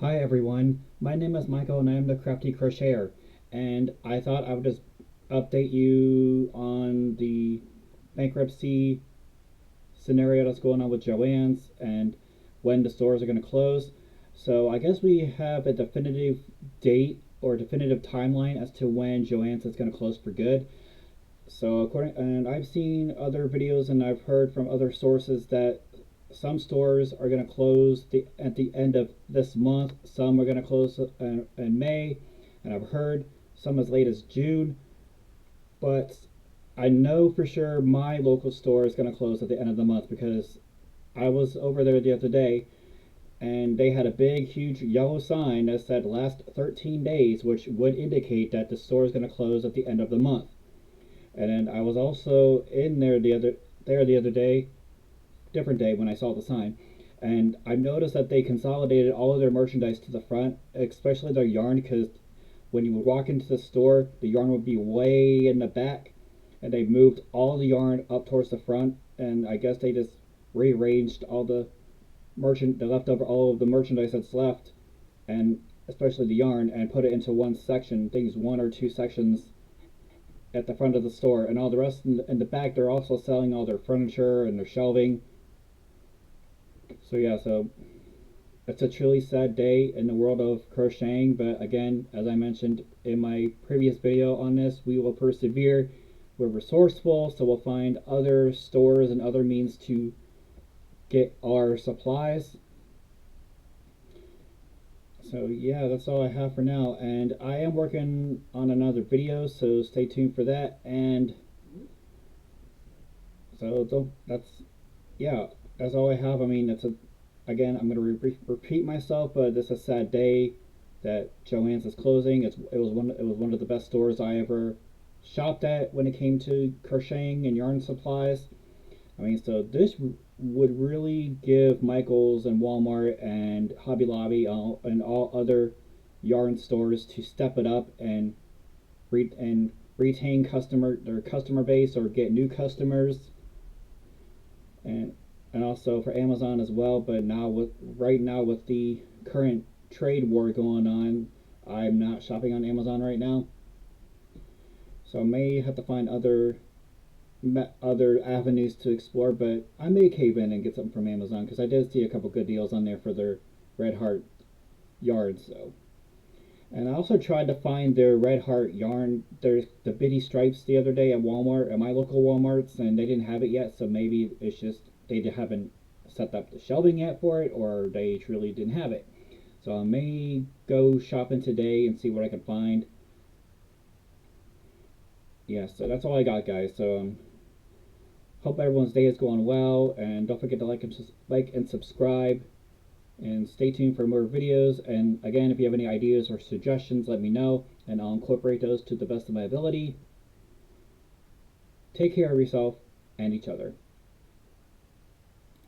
Hi everyone, my name is Michael and I am the Crafty Crocheter, and I thought I would just update you on the bankruptcy scenario that's going on with Joann's and when the stores are going to close. So I guess we have a definitive date or definitive timeline as to when Joann's is going to close for good. So I've seen other videos and I've heard from other sources that some stores are going to close at the end of this month. Some are going to close in May, and I've heard some as late as June. But I know for sure my local store is going to close at the end of the month because I was over there the other day and they had a big, huge yellow sign that said last 13 days, which would indicate that the store is going to close at the end of the month. And then I was also in the other day, different day when I saw the sign, and I noticed that they consolidated all of their merchandise to the front, especially their yarn, because when you would walk into the store, the yarn would be way in the back, and they moved all the yarn up towards the front, and I guess they just rearranged the leftover all of the merchandise that's left, and especially the yarn, and put it into one section, things one or two sections at the front of the store, and all the rest in the back. They're also selling all their furniture and their shelving. So yeah, so it's a truly sad day in the world of crocheting, but again, as I mentioned in my previous video on this, we will persevere. We're resourceful, so we'll find other stores and other means to get our supplies. So yeah, that's all I have for now, and I am working on another video, so stay tuned for that. And that's yeah, that's all I have. I mean, again, I'm going to repeat myself, but this is a sad day that Joann's is closing. It was one of the best stores I ever shopped at when it came to crocheting and yarn supplies. I mean, so this would really give Michael's and Walmart and Hobby Lobby and all other yarn stores to step it up and retain their customer base or get new customers, and also for Amazon as well. But right now with the current trade war going on, I'm not shopping on Amazon right now. So I may have to find other avenues to explore, but I may cave in and get something from Amazon because I did see a couple good deals on there for their Red Heart yards. So, and I also tried to find their Red Heart yarn, there's the bitty stripes the other day at Walmart, at my local Walmarts, and they didn't have it yet. So maybe it's just they haven't set up the shelving yet for it, or they truly didn't have it. So I may go shopping today and see what I can find. Yeah, so that's all I got, guys. So hope everyone's day is going well, and don't forget to like and subscribe, and stay tuned for more videos. And again, if you have any ideas or suggestions, let me know, and I'll incorporate those to the best of my ability. Take care of yourself and each other.